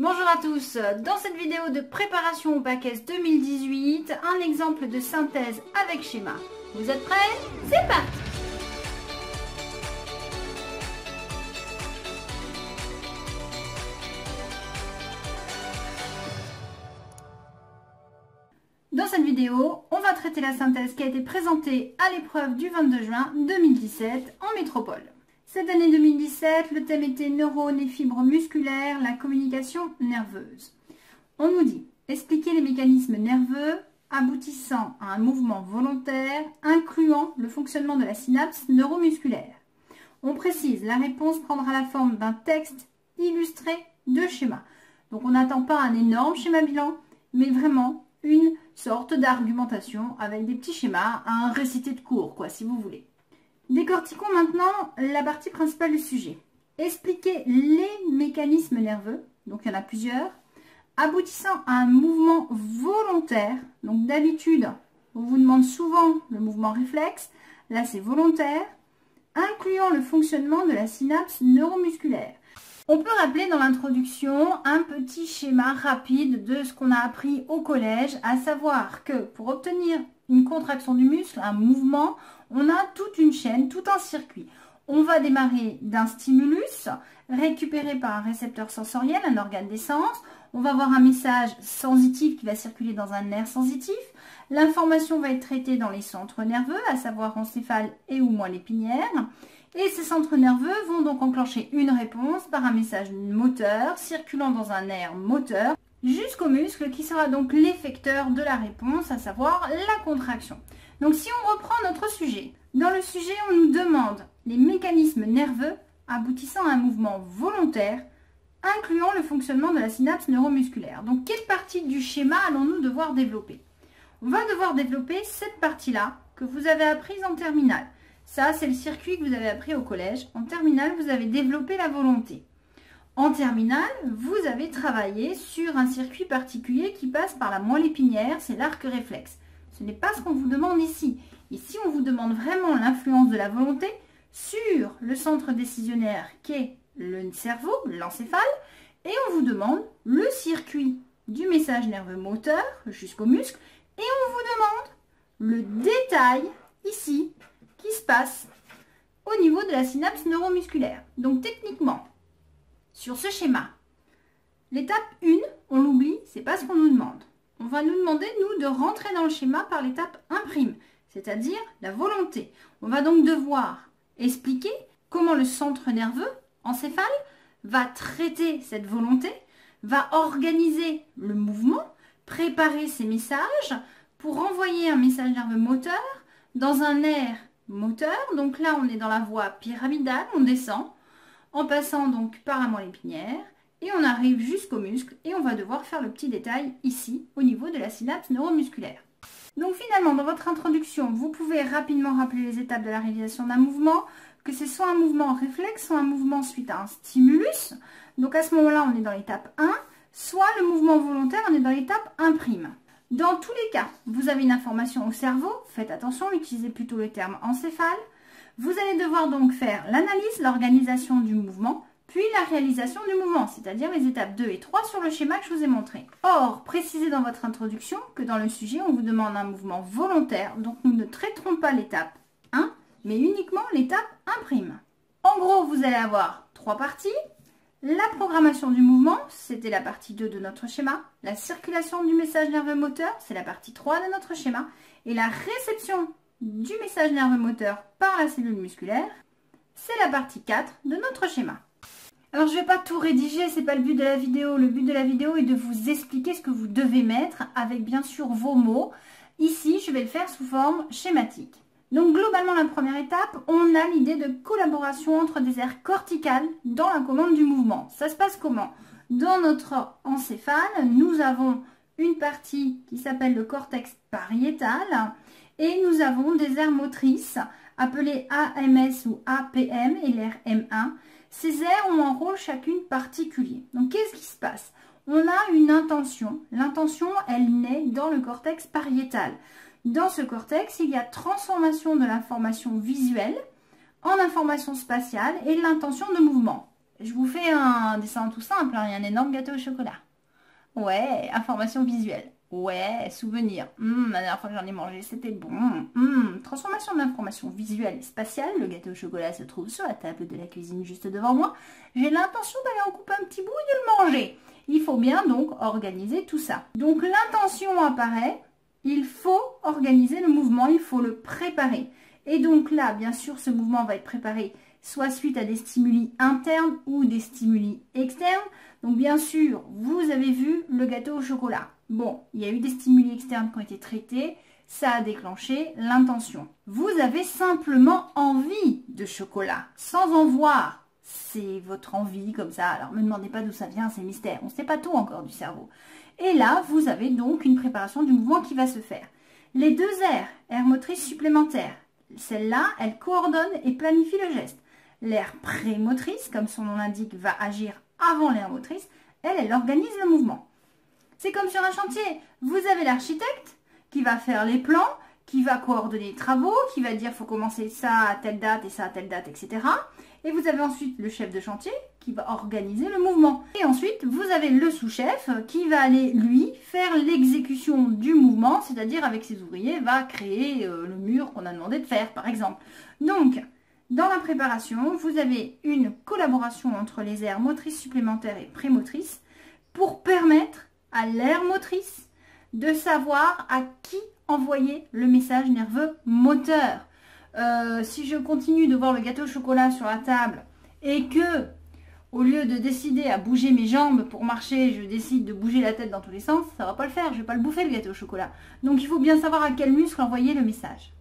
Bonjour à tous, dans cette vidéo de préparation au bac S 2018, un exemple de synthèse avec schéma. Vous êtes prêts? C'est parti! Dans cette vidéo, on va traiter la synthèse qui a été présentée à l'épreuve du 22 juin 2017 en métropole. Cette année 2017, le thème était neurones et fibres musculaires, la communication nerveuse. On nous dit expliquer les mécanismes nerveux aboutissant à un mouvement volontaire incluant le fonctionnement de la synapse neuromusculaire. On précise, la réponse prendra la forme d'un texte illustré de schéma. Donc on n'attend pas un énorme schéma bilan, mais vraiment une sorte d'argumentation avec des petits schémas, un récité de cours, quoi, si vous voulez. Décortiquons maintenant la partie principale du sujet. Expliquer les mécanismes nerveux, donc il y en a plusieurs, aboutissant à un mouvement volontaire. Donc d'habitude, on vous demande souvent le mouvement réflexe, là c'est volontaire, incluant le fonctionnement de la synapse neuromusculaire. On peut rappeler dans l'introduction un petit schéma rapide de ce qu'on a appris au collège, à savoir que pour obtenir une contraction du muscle, un mouvement, on a toute une chaîne, tout un circuit. On va démarrer d'un stimulus récupéré par un récepteur sensoriel, un organe des sens. On va avoir un message sensitif qui va circuler dans un nerf sensitif. L'information va être traitée dans les centres nerveux, à savoir encéphale et ou moelle épinière. Et ces centres nerveux vont donc enclencher une réponse par un message moteur circulant dans un nerf moteur jusqu'au muscle qui sera donc l'effecteur de la réponse, à savoir la contraction. Donc si on reprend notre sujet, dans le sujet on nous demande les mécanismes nerveux aboutissant à un mouvement volontaire incluant le fonctionnement de la synapse neuromusculaire. Donc quelle partie du schéma allons-nous devoir développer? On va devoir développer cette partie-là que vous avez apprise en terminale. Ça, c'est le circuit que vous avez appris au collège. En terminale, vous avez développé la volonté. En terminale, vous avez travaillé sur un circuit particulier qui passe par la moelle épinière, c'est l'arc réflexe. Ce n'est pas ce qu'on vous demande ici. Ici, on vous demande vraiment l'influence de la volonté sur le centre décisionnaire qui est le cerveau, l'encéphale, et on vous demande le circuit du message nerveux moteur jusqu'au muscle, et on vous demande le détail ici qui se passe au niveau de la synapse neuromusculaire. Donc techniquement, sur ce schéma, l'étape 1, on l'oublie, c'est pas ce qu'on nous demande. On va nous demander, nous, de rentrer dans le schéma par l'étape 1', c'est-à-dire la volonté. On va donc devoir expliquer comment le centre nerveux, encéphale, va traiter cette volonté, va organiser le mouvement, préparer ses messages pour envoyer un message nerveux moteur dans un nerf moteur. Donc là, on est dans la voie pyramidale, on descend en passant donc par la moelle épinière et on arrive jusqu'au muscle et on va devoir faire le petit détail ici au niveau de la synapse neuromusculaire. Donc finalement, dans votre introduction, vous pouvez rapidement rappeler les étapes de la réalisation d'un mouvement, que c'est soit un mouvement réflexe, soit un mouvement suite à un stimulus. Donc à ce moment-là, on est dans l'étape 1, soit le mouvement volontaire, on est dans l'étape 1'. Dans tous les cas, vous avez une information au cerveau, faites attention, utilisez plutôt le terme encéphale. Vous allez devoir donc faire l'analyse, l'organisation du mouvement, puis la réalisation du mouvement, c'est-à-dire les étapes 2 et 3 sur le schéma que je vous ai montré. Or, précisez dans votre introduction que dans le sujet, on vous demande un mouvement volontaire, donc nous ne traiterons pas l'étape 1, mais uniquement l'étape 1'. En gros, vous allez avoir 3 parties. La programmation du mouvement, c'était la partie 2 de notre schéma. La circulation du message nerveux moteur, c'est la partie 3 de notre schéma. Et la réception du message nerveux moteur par la cellule musculaire, c'est la partie 4 de notre schéma. Alors, je ne vais pas tout rédiger, ce n'est pas le but de la vidéo. Le but de la vidéo est de vous expliquer ce que vous devez mettre avec bien sûr vos mots. Ici, je vais le faire sous forme schématique. Donc globalement, la première étape, on a l'idée de collaboration entre des aires corticales dans la commande du mouvement. Ça se passe comment? Dans notre encéphale, nous avons une partie qui s'appelle le cortex pariétal et nous avons des aires motrices appelées AMS ou APM et l'aire M1. Ces aires ont un rôle chacune particulier. Donc qu'est-ce qui se passe? On a une intention. L'intention, elle naît dans le cortex pariétal. Dans ce cortex, il y a transformation de l'information visuelle en information spatiale et l'intention de mouvement. Je vous fais un dessin tout simple, hein. Il y a un énorme gâteau au chocolat. Ouais, information visuelle. Ouais, souvenir. La dernière fois que j'en ai mangé, c'était bon. Transformation d'information visuelle et spatiale. Le gâteau au chocolat se trouve sur la table de la cuisine juste devant moi. J'ai l'intention d'aller en couper un petit bout et de le manger. Il faut bien donc organiser tout ça. Donc l'intention apparaît. Il faut organiser le mouvement, il faut le préparer. Et donc là, bien sûr, ce mouvement va être préparé soit suite à des stimuli internes ou des stimuli externes. Donc bien sûr, vous avez vu le gâteau au chocolat. Bon, il y a eu des stimuli externes qui ont été traités, ça a déclenché l'intention. Vous avez simplement envie de chocolat, sans en voir. C'est votre envie comme ça. Alors, ne me demandez pas d'où ça vient, c'est mystère. On ne sait pas tout encore du cerveau. Et là, vous avez donc une préparation du mouvement qui va se faire. Les deux aires motrices supplémentaires, celle-là, elle coordonne et planifie le geste. L'aire prémotrice, comme son nom l'indique, va agir avant l'aire motrice. Elle organise le mouvement. C'est comme sur un chantier. Vous avez l'architecte qui va faire les plans, qui va coordonner les travaux, qui va dire il faut commencer ça à telle date et ça à telle date, etc. Et vous avez ensuite le chef de chantier qui va organiser le mouvement. Et ensuite, vous avez le sous-chef qui va aller, lui, faire l'exécution du mouvement, c'est-à-dire avec ses ouvriers, va créer le mur qu'on a demandé de faire, par exemple. Donc, dans la préparation, vous avez une collaboration entre les aires motrices supplémentaires et prémotrices pour permettre à l'aire motrice de savoir à qui envoyer le message nerveux moteur. Si je continue de voir le gâteau au chocolat sur la table et que, au lieu de décider à bouger mes jambes pour marcher, je décide de bouger la tête dans tous les sens, ça ne va pas le faire, je ne vais pas le bouffer le gâteau au chocolat. Donc il faut bien savoir à quel muscle envoyer le message.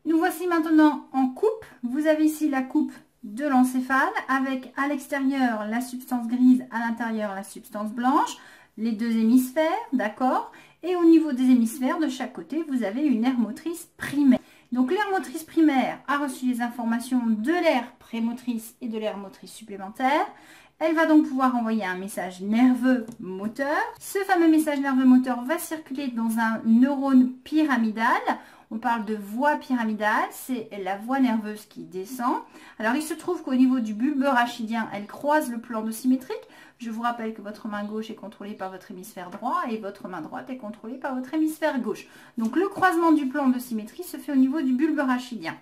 Nous voici maintenant en coupe. Vous avez ici la coupe de l'encéphale avec à l'extérieur la substance grise, à l'intérieur la substance blanche, les deux hémisphères, d'accord? Et au niveau des hémisphères, de chaque côté, vous avez une aire motrice primaire. Donc l'aire motrice primaire a reçu les informations de l'aire prémotrice et de l'aire motrice supplémentaire. Elle va donc pouvoir envoyer un message nerveux moteur. Ce fameux message nerveux moteur va circuler dans un neurone pyramidal. On parle de voie pyramidale, c'est la voie nerveuse qui descend. Alors il se trouve qu'au niveau du bulbe rachidien, elle croise le plan de symétrique. Je vous rappelle que votre main gauche est contrôlée par votre hémisphère droit et votre main droite est contrôlée par votre hémisphère gauche. Donc le croisement du plan de symétrie se fait au niveau du bulbe rachidien.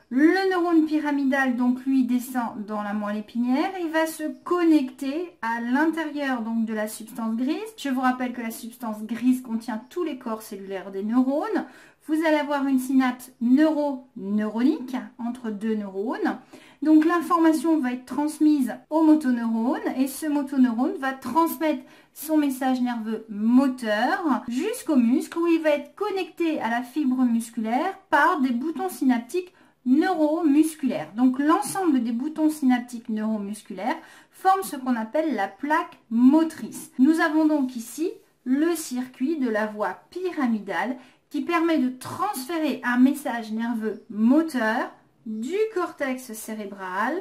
Le neurone pyramidal, donc lui, descend dans la moelle épinière et va se connecter à l'intérieur donc de la substance grise. Je vous rappelle que la substance grise contient tous les corps cellulaires des neurones. Vous allez avoir une synapse neuronique entre deux neurones. Donc l'information va être transmise au motoneurone et ce motoneurone va transmettre son message nerveux moteur jusqu'au muscle où il va être connecté à la fibre musculaire par des boutons synaptiques neuromusculaires. Donc l'ensemble des boutons synaptiques neuromusculaires forment ce qu'on appelle la plaque motrice. Nous avons donc ici le circuit de la voie pyramidale qui permet de transférer un message nerveux moteur du cortex cérébral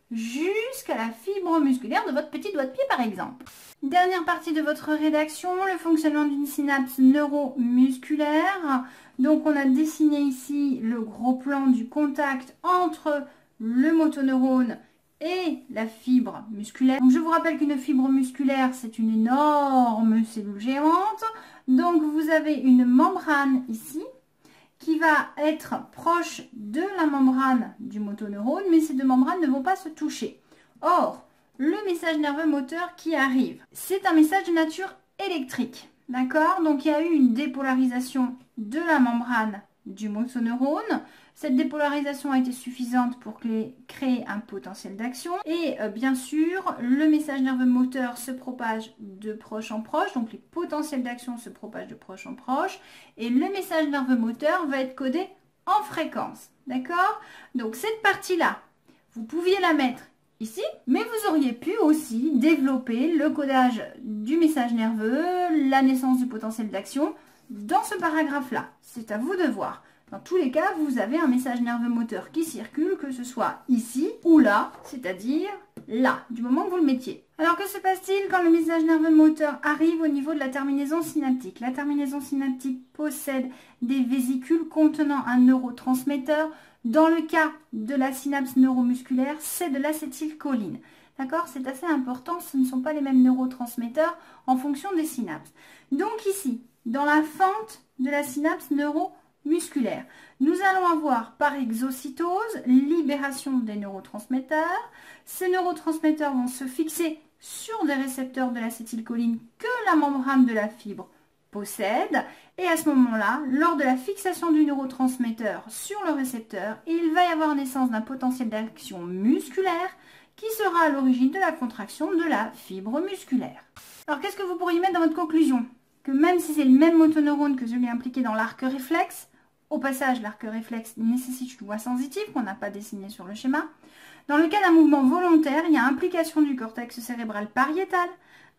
jusqu'à la fibre musculaire de votre petit doigt de pied par exemple. Dernière partie de votre rédaction, le fonctionnement d'une synapse neuromusculaire. Donc on a dessiné ici le gros plan du contact entre le motoneurone et la fibre musculaire. Donc je vous rappelle qu'une fibre musculaire, c'est une énorme cellule géante. Donc vous avez une membrane ici qui va être proche de la membrane du motoneurone, mais ces deux membranes ne vont pas se toucher. Or, le message nerveux moteur qui arrive, c'est un message de nature électrique. D'accord? Donc il y a eu une dépolarisation de la membrane du motoneurone. Cette dépolarisation a été suffisante pour créer un potentiel d'action. Et bien sûr, le message nerveux moteur se propage de proche en proche. Donc les potentiels d'action se propagent de proche en proche. Et le message nerveux moteur va être codé en fréquence. D'accord? Donc cette partie-là, vous pouviez la mettre ici, mais vous auriez pu aussi développer le codage du message nerveux, la naissance du potentiel d'action dans ce paragraphe-là. C'est à vous de voir. Dans tous les cas, vous avez un message nerveux moteur qui circule, que ce soit ici ou là, c'est-à-dire là, du moment que vous le mettiez. Alors que se passe-t-il quand le message nerveux moteur arrive au niveau de la terminaison synaptique? La terminaison synaptique possède des vésicules contenant un neurotransmetteur. Dans le cas de la synapse neuromusculaire, c'est de l'acétylcholine. D'accord? C'est assez important, ce ne sont pas les mêmes neurotransmetteurs en fonction des synapses. Donc ici, dans la fente de la synapse neuromusculaire, nous allons avoir par exocytose, libération des neurotransmetteurs. Ces neurotransmetteurs vont se fixer sur des récepteurs de l'acétylcholine que la membrane de la fibre possède. Et à ce moment-là, lors de la fixation du neurotransmetteur sur le récepteur, il va y avoir naissance d'un potentiel d'action musculaire qui sera à l'origine de la contraction de la fibre musculaire. Alors qu'est-ce que vous pourriez mettre dans votre conclusion? Que même si c'est le même motoneurone que celui impliqué dans l'arc réflexe, au passage l'arc réflexe nécessite une voie sensitive qu'on n'a pas dessinée sur le schéma. Dans le cas d'un mouvement volontaire, il y a implication du cortex cérébral pariétal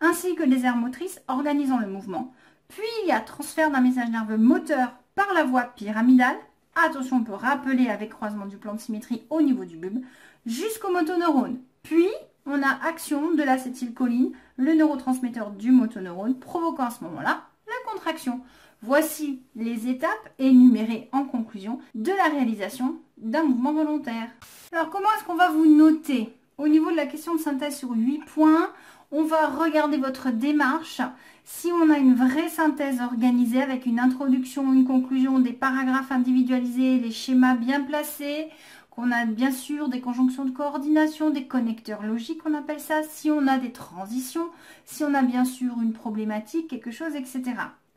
ainsi que des aires motrices organisant le mouvement. Puis il y a transfert d'un message nerveux moteur par la voie pyramidale. Attention, on peut rappeler avec croisement du plan de symétrie au niveau du bulbe jusqu'au motoneurone. Puis on a action de l'acétylcholine, le neurotransmetteur du motoneurone, provoquant à ce moment-là la contraction. Voici les étapes énumérées en conclusion de la réalisation d'un mouvement volontaire. Alors comment est-ce qu'on va vous noter? Au niveau de la question de synthèse sur 8 points, on va regarder votre démarche. Si on a une vraie synthèse organisée avec une introduction, une conclusion, des paragraphes individualisés, les schémas bien placés, qu'on a bien sûr des conjonctions de coordination, des connecteurs logiques, on appelle ça, si on a des transitions, si on a bien sûr une problématique, quelque chose, etc.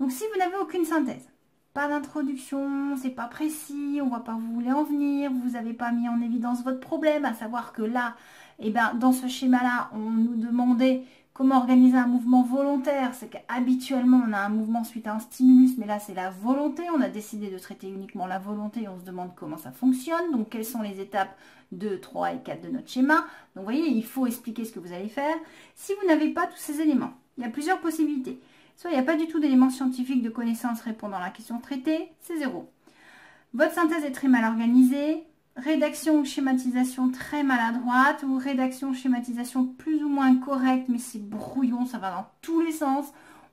Donc si vous n'avez aucune synthèse, pas d'introduction, c'est pas précis, on ne voit pas où vous voulez en venir, vous n'avez pas mis en évidence votre problème, à savoir que là, eh ben, dans ce schéma-là, on nous demandait comment organiser un mouvement volontaire. C'est qu'habituellement, on a un mouvement suite à un stimulus, mais là, c'est la volonté. On a décidé de traiter uniquement la volonté. On se demande comment ça fonctionne. Donc, quelles sont les étapes 2, 3 et 4 de notre schéma. Donc, vous voyez, il faut expliquer ce que vous allez faire. Si vous n'avez pas tous ces éléments, il y a plusieurs possibilités. Soit il n'y a pas du tout d'éléments scientifiques de connaissances répondant à la question traitée, c'est 0. Votre synthèse est très mal organisée. Rédaction ou schématisation très maladroite, ou rédaction ou schématisation plus ou moins correcte, mais c'est brouillon, ça va dans tous les sens.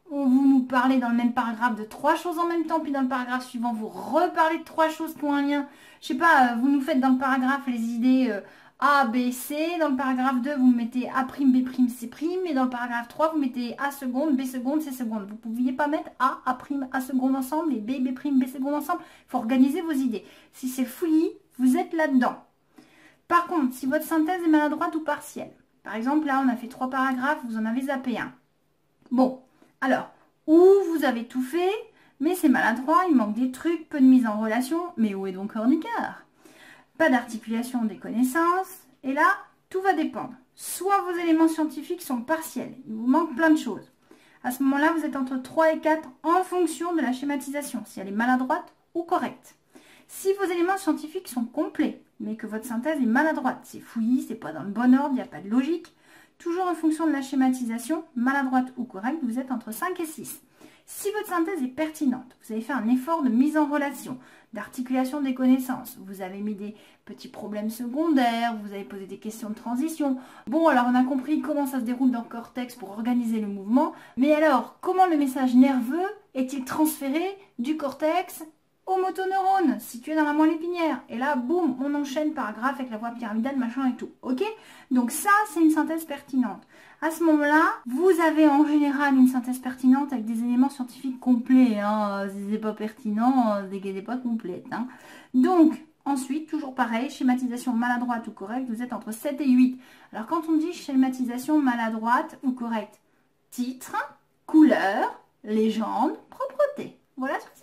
Vous nous parlez dans le même paragraphe de 3 choses en même temps, puis dans le paragraphe suivant, vous reparlez de 3 choses qui ont un lien. Je sais pas, vous nous faites dans le paragraphe les idées A, B, C. Dans le paragraphe 2, vous mettez A', B', C'. Et dans le paragraphe 3, vous mettez A seconde, B seconde, C seconde. Vous ne pouviez pas mettre A, A', A seconde ensemble et B, B', B seconde ensemble. Il faut organiser vos idées. Si c'est fouillis, vous êtes là-dedans. Par contre, si votre synthèse est maladroite ou partielle, par exemple, là, on a fait 3 paragraphes, vous en avez zappé un. Bon, alors, ou vous avez tout fait, mais c'est maladroit, il manque des trucs, peu de mise en relation, mais où est donc Hornicar? Pas d'articulation des connaissances, et là, tout va dépendre. Soit vos éléments scientifiques sont partiels, il vous manque plein de choses. À ce moment-là, vous êtes entre 3 et 4 en fonction de la schématisation, si elle est maladroite ou correcte. Si vos éléments scientifiques sont complets, mais que votre synthèse est maladroite, c'est fouillis, c'est pas dans le bon ordre, il n'y a pas de logique, toujours en fonction de la schématisation, maladroite ou correcte, vous êtes entre 5 et 6. Si votre synthèse est pertinente, vous avez fait un effort de mise en relation, d'articulation des connaissances, vous avez mis des petits problèmes secondaires, vous avez posé des questions de transition. Bon, alors on a compris comment ça se déroule dans le cortex pour organiser le mouvement, mais alors, comment le message nerveux est-il transféré du cortex au motoneurone situé dans la moelle épinière? Et là, boum, on enchaîne paragraphe avec la voie pyramidale, machin et tout. Ok? Donc ça, c'est une synthèse pertinente. À ce moment-là, vous avez en général une synthèse pertinente avec des éléments scientifiques complets. Hein. Si c'est pas pertinent, c'est qu'elle n'est pas complète. Hein. Donc, ensuite, toujours pareil, schématisation maladroite ou correcte, vous êtes entre 7 et 8. Alors, quand on dit schématisation maladroite ou correcte, titre, couleur, légende, propreté. Voilà ce que